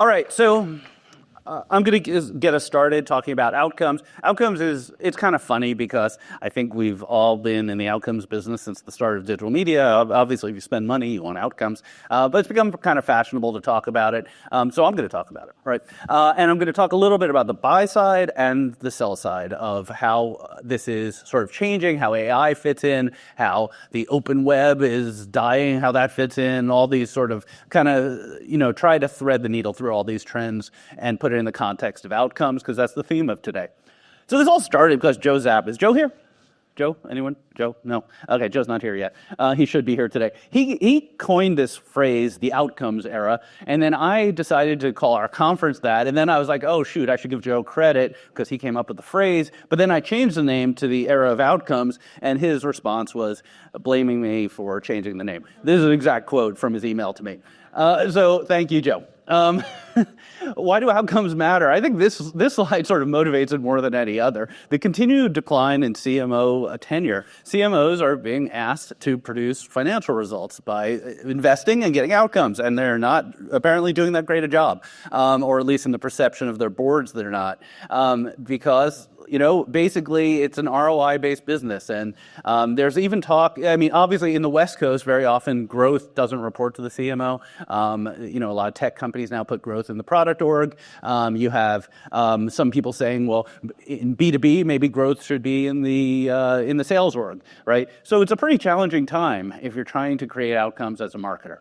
All right, so I'm going to get us started talking about outcomes. Outcomes it's kind of funny because I think we've all been in the outcomes business since the start of digital media. Obviously, if you spend money, you want outcomes. But it's become kind of fashionable to talk about it. So I'm going to talk about it, right? And I'm going to talk a little bit about the buy side and the sell side of how this is sort of changing, how AI fits in, how the open web is dying, how that fits in, all these sort of kind of, try to thread the needle through all these trends and put it in the context of outcomes, because that's the theme of today. So this all started because Joe Zapp. Is Joe here? Joe? Anyone? Joe? No. Okay, Joe's not here yet. He should be here today. He coined this phrase, the outcomes era, and then I decided to call our conference that, and then I was like, oh shoot, I should give Joe credit because he came up with the phrase, but then I changed the name to the era of outcomes, and his response was blaming me for changing the name. This is an exact quote from his email to me. So thank you, Joe. Why do outcomes matter? I think this slide sort of motivates it more than any other. The continued decline in CMO tenure. CMOs are being asked to produce financial results by investing and getting outcomes, and they're not apparently doing that great a job, or at least in the perception of their boards, they're not, because basically it's an ROI-based business. And there's even talk, obviously in the West Coast, very often growth doesn't report to the CMO. A lot of tech companies now put growth in the product org. You have some people saying, well, in B2B, maybe growth should be in the sales org, right? So it's a pretty challenging time if you're trying to create outcomes as a marketer.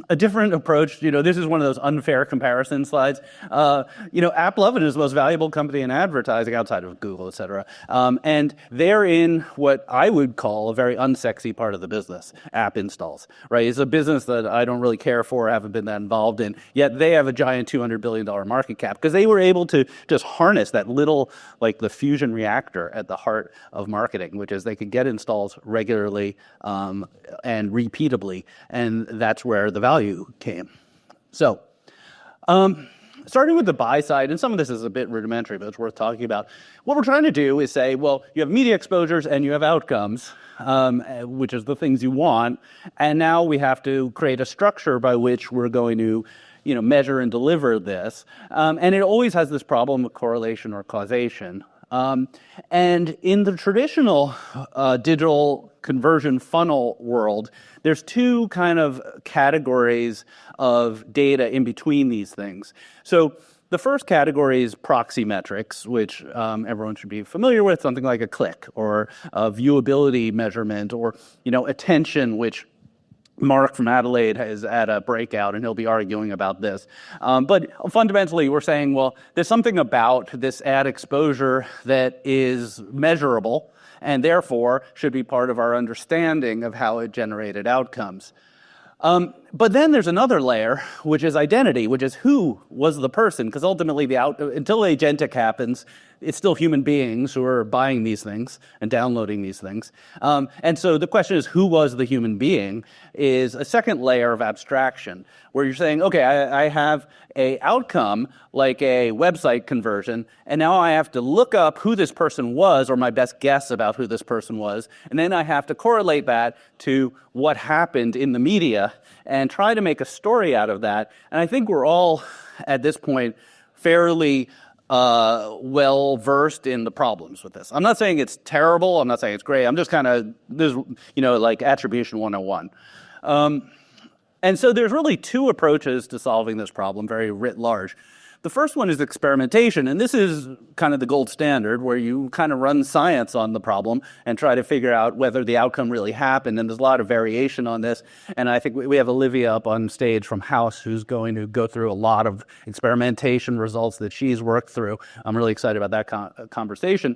A different approach, this is one of those unfair comparison slides. AppLovin is the most valuable company in advertising outside of Google, et cetera. And they're in what I would call a very unsexy part of the business, app installs, right? It's a business that I don't really care for, haven't been that involved in, yet they have a giant $200 billion market cap because they were able to just harness that little, like the fusion reactor at the heart of marketing, which is they could get installs regularly and repeatably, and that's where the value came. So, starting with the buy side, and some of this is a bit rudimentary, but it's worth talking about. What we're trying to do is say, well, you have media exposures and you have outcomes, which is the things you want, and now we have to create a structure by which we're going to measure and deliver this. And it always has this problem of correlation or causation. And in the traditional digital conversion funnel world, there's two kind of categories of data in between these things. So the first category is proxy metrics, which everyone should be familiar with, something like a click or a viewability measurement or attention, which Mark from Adelaide is at a breakout, and he'll be arguing about this. But fundamentally, we're saying, well, there's something about this ad exposure that is measurable and therefore should be part of our understanding of how it generated outcomes. But then there's another layer, which is identity, which is who was the person, because ultimately until Agentic happens, it's still human beings who are buying these things and downloading these things. And so the question is, who was the human being, is a second layer of abstraction, where you're saying, okay, I have a outcome like a website conversion, and now I have to look up who this person was, or my best guess about who this person was, and then I have to correlate that to what happened in the media and try to make a story out of that. And I think we're all, at this point, fairly well versed in the problems with this. I'm not saying it's terrible. I'm not saying it's great. I'm just kind of, this, like attribution 101. And so there's really two approaches to solving this problem, very writ large. The first one is experimentation, and this is kind of the gold standard, where you kind of run science on the problem and try to figure out whether the outcome really happened, and there's a lot of variation on this. And I think we have Olivia up on stage from House, who's going to go through a lot of experimentation results that she's worked through. I'm really excited about that conversation.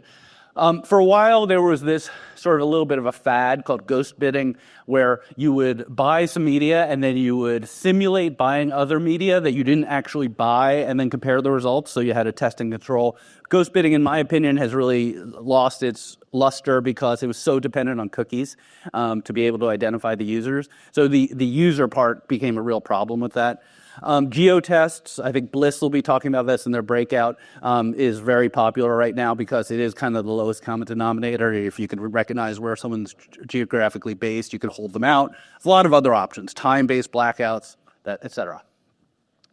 For a while, there was this sort of a little bit of a fad called ghost bidding, where you would buy some media and then you would simulate buying other media that you didn't actually buy and then compare the results. So you had a test and control. Ghost bidding, in my opinion, has really lost its luster because it was so dependent on cookies to be able to identify the users. So the user part became a real problem with that. Geotests, I think Bliss will be talking about this in their breakout, is very popular right now because it is kind of the lowest common denominator. If you can recognize where someone's geographically based, you can hold them out. There's a lot of other options, time-based blackouts, et cetera.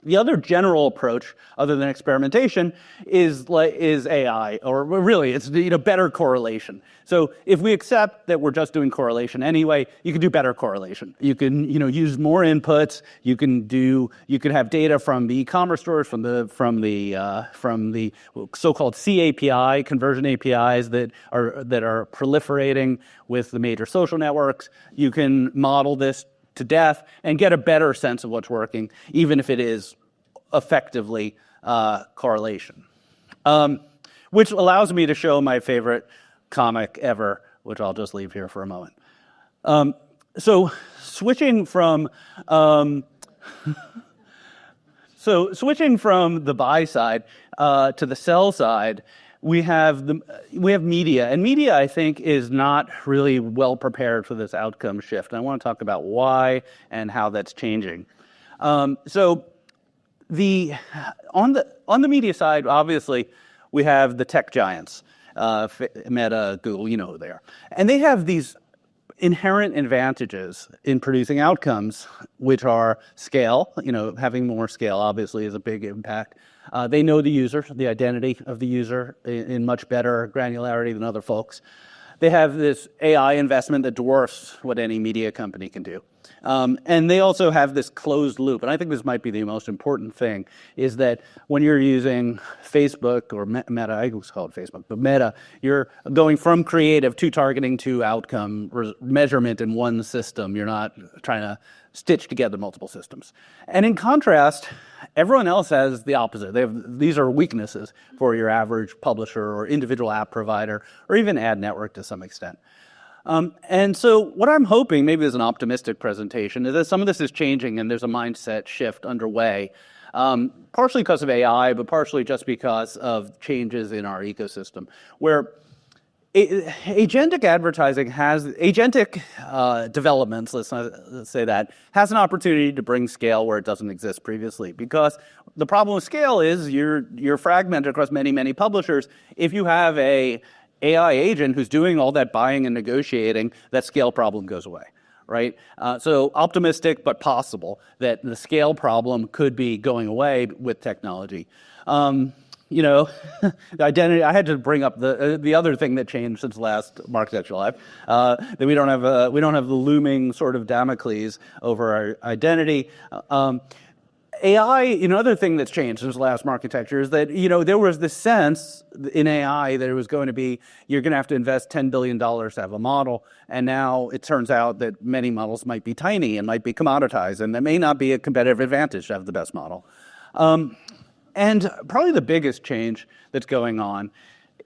The other general approach, other than experimentation, is AI, or really it's better correlation. So if we accept that we're just doing correlation anyway, you can do better correlation. You can use more inputs. You can have data from the e-commerce stores, from the so-called CAPI, conversion APIs that are proliferating with the major social networks. You can model this to death and get a better sense of what's working, even if it is effectively correlation. Which allows me to show my favorite comic ever, which I'll just leave here for a moment. So switching from the buy side to the sell side, we have media, and media, I think, is not really well prepared for this outcome shift. And I want to talk about why and how that's changing. On the media side, obviously, we have the tech giants, Meta, Google, you know who they are, and they have these inherent advantages in producing outcomes, which are scale. Having more scale obviously is a big impact. They know the user, the identity of the user in much better granularity than other folks. They have this AI investment that dwarfs what any media company can do. And they also have this closed loop. And I think this might be the most important thing, is that when you're using Facebook or Meta, I was called Facebook, but Meta, you're going from creative to targeting to outcome measurement in one system. You're not trying to stitch together multiple systems. And in contrast, everyone else has the opposite. These are weaknesses for your average publisher or individual app provider, or even ad network to some extent. And so what I'm hoping, maybe as an optimistic presentation, is that some of this is changing and there's a mindset shift underway, partially because of AI, but partially just because of changes in our ecosystem, where agentic advertising agentic developments, let's say that, has an opportunity to bring scale where it doesn't exist previously. Because the problem with scale is you're fragmented across many, many publishers. If you have a AI agent who's doing all that buying and negotiating, that scale problem goes away, right? So optimistic, but possible that the scale problem could be going away with technology. The identity. I had to bring up the other thing that changed since last Marketecture Live, that we don't have the looming sort of Damocles over our identity. AI, another thing that's changed since last Marketecture is that, there was this sense in AI that it was going to be, you're going to have to invest $10 billion to have a model. And now it turns out that many models might be tiny and might be commoditized, and that may not be a competitive advantage to have the best model. And probably the biggest change that's going on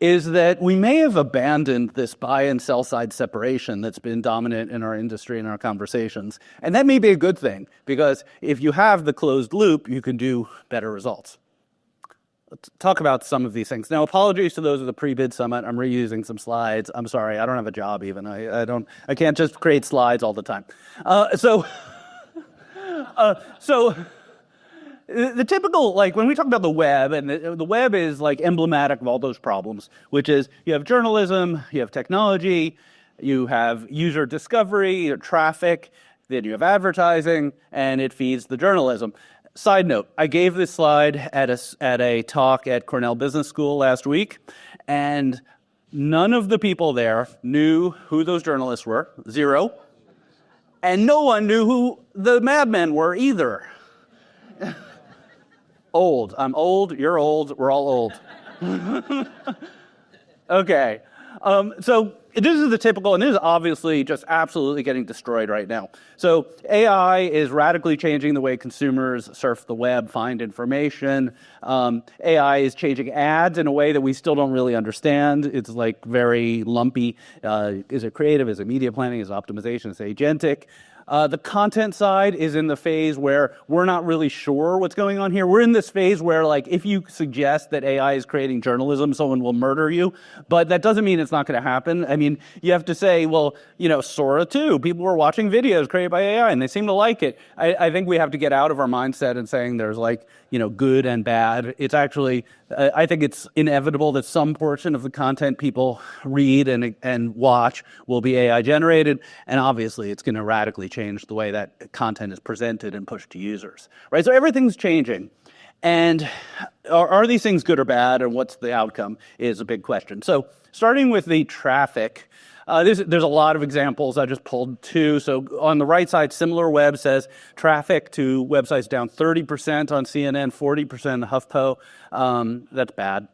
is that we may have abandoned this buy and sell side separation that's been dominant in our industry and our conversations. And that may be a good thing, because if you have the closed loop, you can do better results. Let's talk about some of these things. Now, apologies to those of the pre-bid summit. I'm reusing some slides. I'm sorry, I don't have a job even. I can't just create slides all the time. The typical, when we talk about the web, and the web is emblematic of all those problems, which is you have journalism, you have technology, you have user discovery, your traffic, then you have advertising, and it feeds the journalism. Side note, I gave this slide at a talk at Cornell Business School last week, and none of the people there knew who those journalists were, zero, and no one knew who the madmen were either. Old. I'm old, you're old, we're all old. Okay. So this is the typical, and this is obviously just absolutely getting destroyed right now. So AI is radically changing the way consumers surf the web, find information. AI is changing ads in a way that we still don't really understand. It's very lumpy. Is it creative? Is it media planning? Is it optimization? Is it agentic? The content side is in the phase where we're not really sure what's going on here. We're in this phase where, if you suggest that AI is creating journalism, someone will murder you. But that doesn't mean it's not going to happen. I mean, you have to say, well, Sora 2, people were watching videos created by AI, and they seem to like it. I think we have to get out of our mindset and saying there's good and bad. It's actually, I think it's inevitable that some portion of the content people read and watch will be AI generated, and obviously it's going to radically change change the way that content is presented and pushed to users, right? So everything's changing. And are these things good or bad, and what's the outcome is a big question. So starting with the traffic, there's a lot of examples. I just pulled two. So on the right side, SimilarWeb says traffic to websites down 30% on CNN, 40% on HuffPo. That's bad.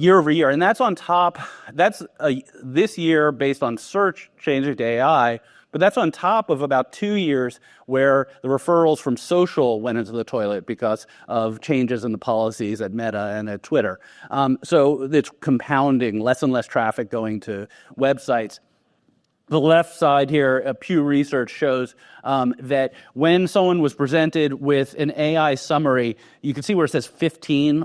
Year over year. And that's on top, this year based on search changing to AI, but that's on top of about 2 years where the referrals from social went into the toilet because of changes in the policies at Meta and at Twitter. So it's compounding, less and less traffic going to websites. The left side here, Pew Research shows that when someone was presented with an AI summary, you can see where it says 15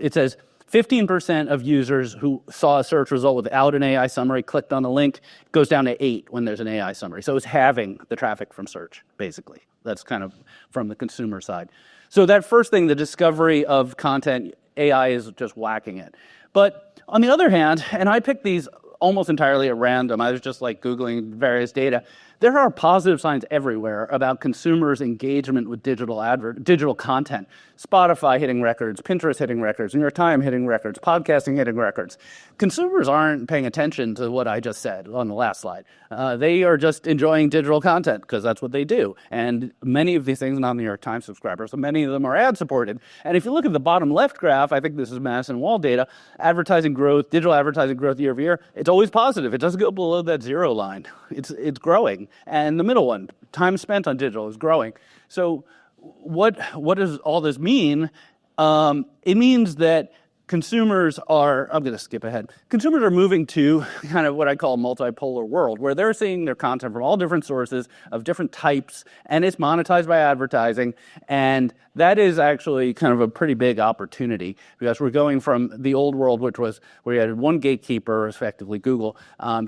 it says 15% of users who saw a search result without an AI summary clicked on the link. It goes down to 8 when there's an AI summary. So it's halving the traffic from search, basically. That's kind of from the consumer side. So that first thing, the discovery of content, AI is just whacking it. But on the other hand, and I picked these almost entirely at random. I was just like Googling various data. There are positive signs everywhere about consumers' engagement with digital content. Spotify hitting records, Pinterest hitting records, New York Times hitting records, podcasting hitting records. Consumers aren't paying attention to what I just said on the last slide. They are just enjoying digital content because that's what they do. And many of these things, not New York Times subscribers, so many of them are ad supported. And if you look at the bottom left graph, I think this is Madison Wall data, advertising growth, digital advertising growth year over year, it's always positive. It doesn't go below that zero line. It's growing. And the middle one, time spent on digital, is growing. So what does all this mean? It means that consumers are, I'm going to skip ahead, consumers are moving to kind of what I call a multipolar world, where they're seeing their content from all different sources of different types, and it's monetized by advertising. And that is actually kind of a pretty big opportunity, because we're going from the old world, which was where you had one gatekeeper, effectively Google,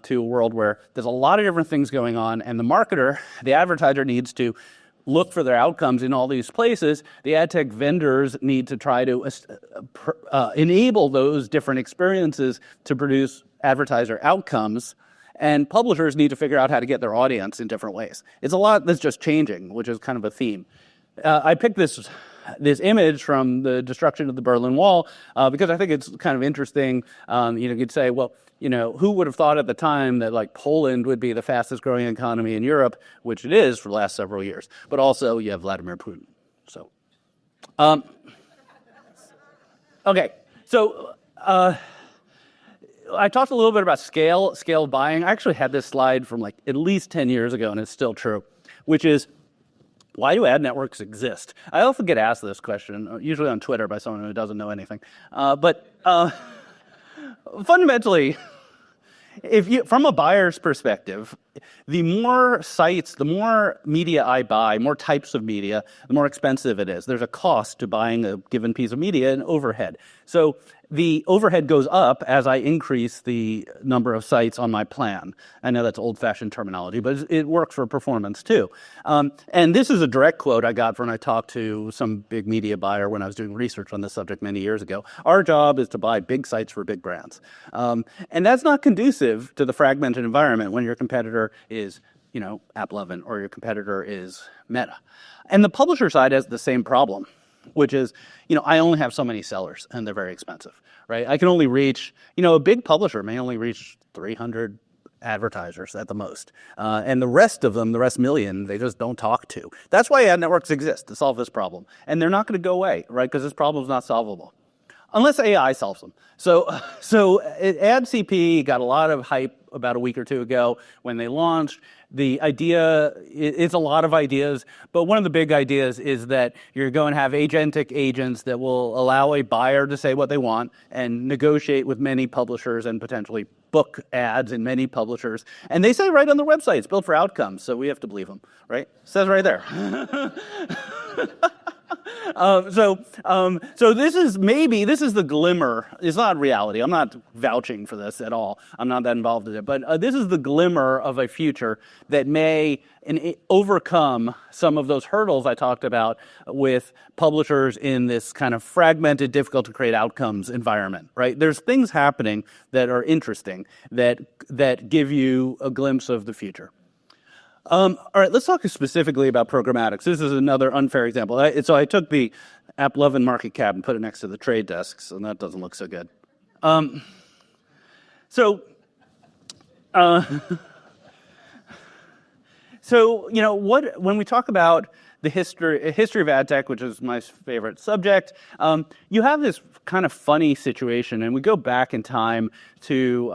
to a world where there's a lot of different things going on, and the marketer, the advertiser, needs to look for their outcomes in all these places. The ad tech vendors need to try to enable those different experiences to produce advertiser outcomes, and publishers need to figure out how to get their audience in different ways. It's a lot that's just changing, which is kind of a theme. I picked this image from the destruction of the Berlin Wall because I think it's kind of interesting. You could say, well, who would have thought at the time that like Poland would be the fastest growing economy in Europe, which it is for the last several years. But also you have Vladimir Putin. So, okay. So I talked a little bit about scale buying. I actually had this slide from like at least 10 years ago, and it's still true, which is, why do ad networks exist? I often get asked this question, usually on Twitter by someone who doesn't know anything. But fundamentally, from a buyer's perspective, the more sites, the more media I buy, more types of media, the more expensive it is. There's a cost to buying a given piece of media and overhead. So the overhead goes up as I increase the number of sites on my plan. I know that's old-fashioned terminology, but it works for performance too. And this is a direct quote I got when I talked to some big media buyer when I was doing research on this subject many years ago. Our job is to buy big sites for big brands. And that's not conducive to the fragmented environment when your competitor is AppLovin, or your competitor is Meta. And the publisher side has the same problem, which is, I only have so many sellers and they're very expensive, right? I can only reach, a big publisher may only reach 300 advertisers at the most. And the rest of them, the rest million, they just don't talk to. That's why ad networks exist, to solve this problem. And they're not going to go away, right? Because this problem is not solvable. Unless AI solves them. So AdCP got a lot of hype about a week or two ago when they launched. The idea, it's a lot of ideas, but one of the big ideas is that you're going to have agentic agents that will allow a buyer to say what they want and negotiate with many publishers and potentially book ads in many publishers. And they say right on their website, it's built for outcomes, so we have to believe them, right? It says right there. So this is the glimmer. It's not reality. I'm not vouching for this at all. I'm not that involved in it. But this is the glimmer of a future that may overcome some of those hurdles I talked about with publishers in this kind of fragmented, difficult to create outcomes environment, right? There's things happening that are interesting that give you a glimpse of the future. All right, let's talk specifically about programmatic. So this is another unfair example. So I took the AppLovin market cap and put it next to the trade desks, and that doesn't look so good. So when we talk about the history of ad tech, which is my favorite subject, you have this kind of funny situation, and we go back in time to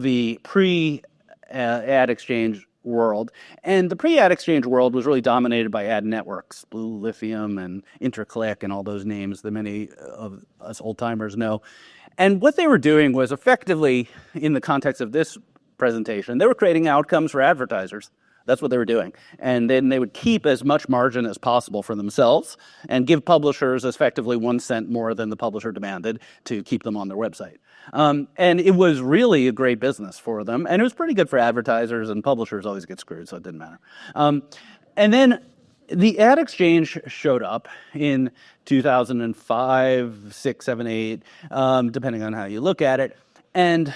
the pre-ad exchange world, and the pre-ad exchange world was really dominated by ad networks, Blue, Lithium, and Interclick, and all those names that many of us old timers know. And what they were doing was effectively, in the context of this presentation, they were creating outcomes for advertisers. That's what they were doing. And then they would keep as much margin as possible for themselves and give publishers effectively 1 cent more than the publisher demanded to keep them on their website. And it was really a great business for them. And it was pretty good for advertisers, and publishers always get screwed, so it didn't matter. And then the ad exchange showed up in 2005, 6, 7, 8, depending on how you look at it. And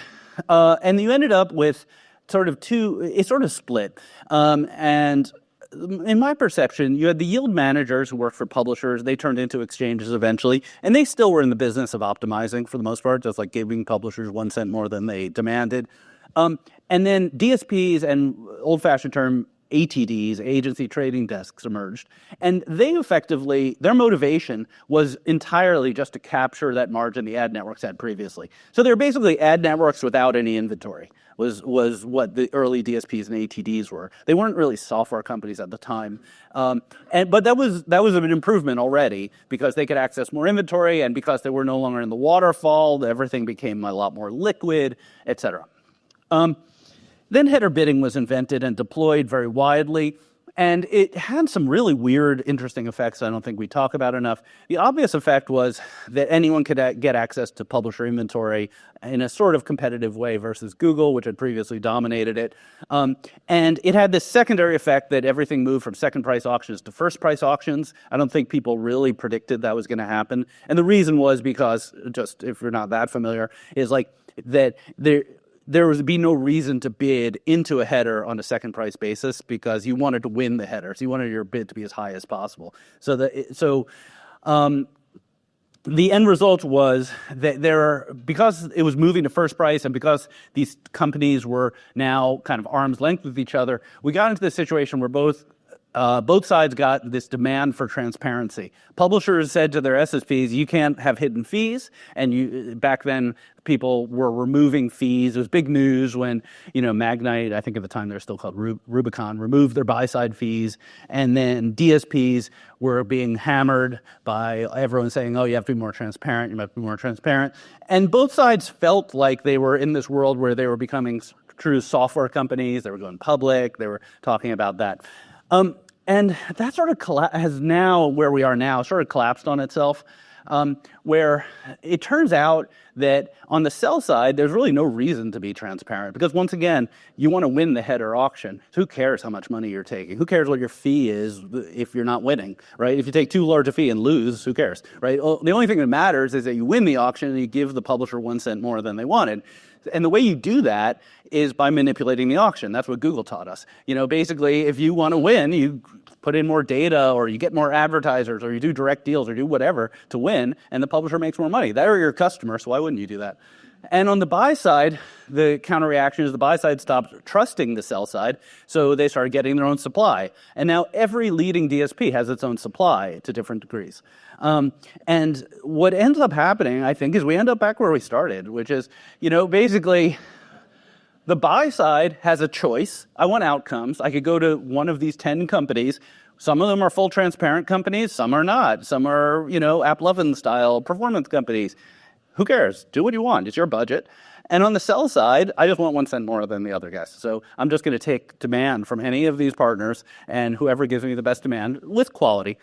you ended up with it sort of split. And in my perception, you had the yield managers who worked for publishers. They turned into exchanges eventually, and they still were in the business of optimizing for the most part, just like giving publishers 1 cent more than they demanded. And then DSPs and old-fashioned term ATDs, agency trading desks, emerged. And they effectively, their motivation was entirely just to capture that margin the ad networks had previously. So they're basically ad networks without any inventory, was what the early DSPs and ATDs were. They weren't really software companies at the time. But that was an improvement already, because they could access more inventory, and because they were no longer in the waterfall, everything became a lot more liquid, et cetera. Then header bidding was invented and deployed very widely, and it had some really weird, interesting effects I don't think we talk about enough. The obvious effect was that anyone could get access to publisher inventory in a sort of competitive way versus Google, which had previously dominated it. And it had this secondary effect that everything moved from second price auctions to first price auctions. I don't think people really predicted that was going to happen. And the reason was because, just if you're not that familiar, is like that there would be no reason to bid into a header on a second price basis, because you wanted to win the header. So you wanted your bid to be as high as possible. So the end result was that because it was moving to first price, and because these companies were now kind of arm's length with each other, we got into this situation where both sides got this demand for transparency. Publishers said to their SSPs, you can't have hidden fees. And back then, people were removing fees. It was big news when, Magnite, I think at the time they were still called Rubicon, removed their buy-side fees. And then DSPs were being hammered by everyone saying, oh, you have to be more transparent, you have to be more transparent. And both sides felt like they were in this world where they were becoming true software companies. They were going public. They were talking about that. And that sort of has now, where we are now, sort of collapsed on itself, where it turns out that on the sell side, there's really no reason to be transparent, because once again, you want to win the header auction. So who cares how much money you're taking? Who cares what your fee is if you're not winning, right? If you take too large a fee and lose, who cares, right? Well, the only thing that matters is that you win the auction and you give the publisher 1 cent more than they wanted. And the way you do that is by manipulating the auction. That's what Google taught us. Basically, if you want to win, you put in more data, or you get more advertisers, or you do direct deals, or do whatever to win, and the publisher makes more money. They're your customer, so why wouldn't you do that? And on the buy side, the counter reaction is the buy side stopped trusting the sell side, so they started getting their own supply. And now every leading DSP has its own supply to different degrees. And what ends up happening, I think, is we end up back where we started, which is, basically the buy side has a choice. I want outcomes. I could go to one of these 10 companies. Some of them are full transparent companies. Some are not. Some are, AppLovin style performance companies. Who cares? Do what you want. It's your budget. And on the sell side, I just want 1 cent more than the other guys. So I'm just going to take demand from any of these partners, and whoever gives me the best demand with quality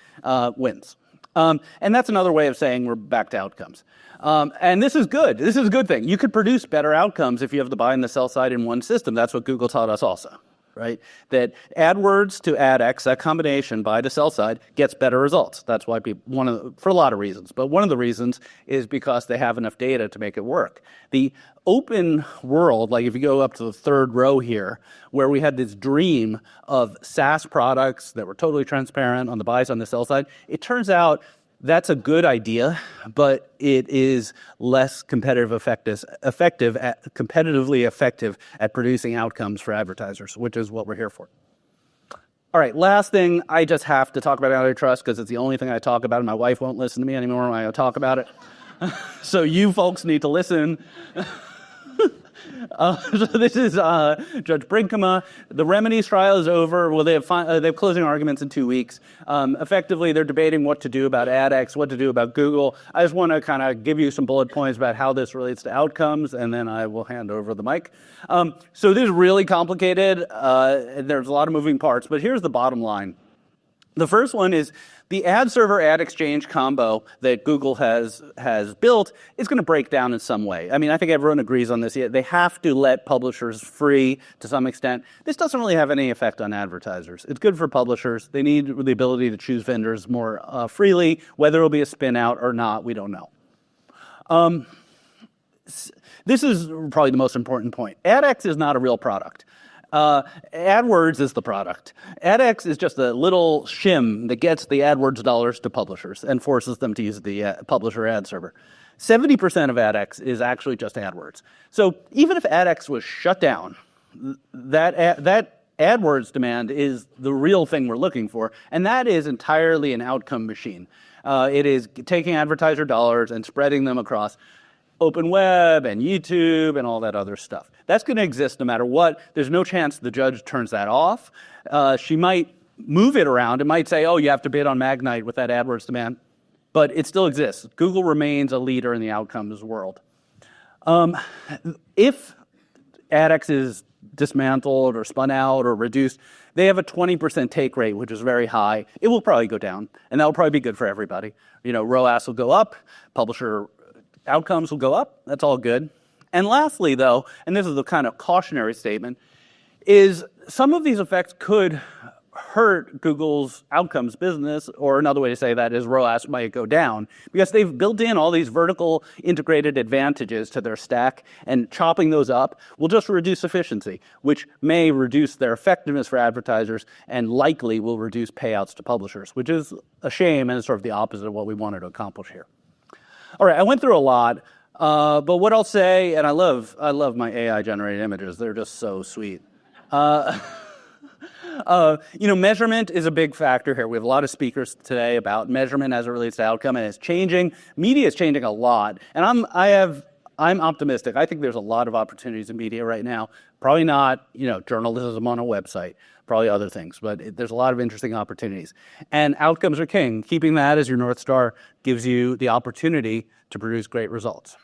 wins. And that's another way of saying we're back to outcomes. And this is good. This is a good thing. You could produce better outcomes if you have the buy and the sell side in one system. That's what Google taught us also, right? That AdWords to AdX, that combination buy to sell side, gets better results. That's why people, for a lot of reasons, but one of the reasons is because they have enough data to make it work. The open world, like if you go up to the third row here, where we had this dream of SaaS products that were totally transparent on the buy side and the sell side, it turns out that's a good idea, but it is less competitively effective at producing outcomes for advertisers, which is what we're here for. All right, last thing, I just have to talk about antitrust because it's the only thing I talk about, and my wife won't listen to me anymore when I talk about it. So you folks need to listen. So this is Judge Brinkema. The remedies trial is over. Well, they have closing arguments in 2 weeks. Effectively, they're debating what to do about AdX, what to do about Google. I just want to kind of give you some bullet points about how this relates to outcomes, and then I will hand over the mic. So this is really complicated. There's a lot of moving parts, but here's the bottom line. The first one is the ad server ad exchange combo that Google has built is going to break down in some way. I mean, I think everyone agrees on this. They have to let publishers free to some extent. This doesn't really have any effect on advertisers. It's good for publishers. They need the ability to choose vendors more freely. Whether it'll be a spin out or not, we don't know. This is probably the most important point. AdX is not a real product. AdWords is the product. AdX is just a little shim that gets the AdWords dollars to publishers and forces them to use the publisher ad server. 70% of AdX is actually just AdWords. So even if AdX was shut down, that AdWords demand is the real thing we're looking for, and that is entirely an outcome machine. It is taking advertiser dollars and spreading them across open web and YouTube and all that other stuff. That's going to exist no matter what. There's no chance the judge turns that off. She might move it around. It might say, oh, you have to bid on Magnite with that AdWords demand. But it still exists. Google remains a leader in the outcomes world. If AdX is dismantled or spun out or reduced, they have a 20% take rate, which is very high. It will probably go down, and that will probably be good for everybody. ROAS will go up, publisher outcomes will go up. That's all good. And lastly, though, and this is the kind of cautionary statement, is some of these effects could hurt Google's outcomes business, or another way to say that is ROAS might go down, because they've built in all these vertical integrated advantages to their stack, and chopping those up will just reduce efficiency, which may reduce their effectiveness for advertisers and likely will reduce payouts to publishers, which is a shame and is sort of the opposite of what we wanted to accomplish here. All right, I went through a lot, but what I'll say, and I love my AI-generated images. They're just so sweet. Measurement is a big factor here. We have a lot of speakers today about measurement as it relates to outcome, and it's changing. Media is changing a lot, and I'm optimistic. I think there's a lot of opportunities in media right now. Probably not, journalism on a website. Probably other things, but there's a lot of interesting opportunities. And outcomes are king. Keeping that as your North Star gives you the opportunity to produce great results.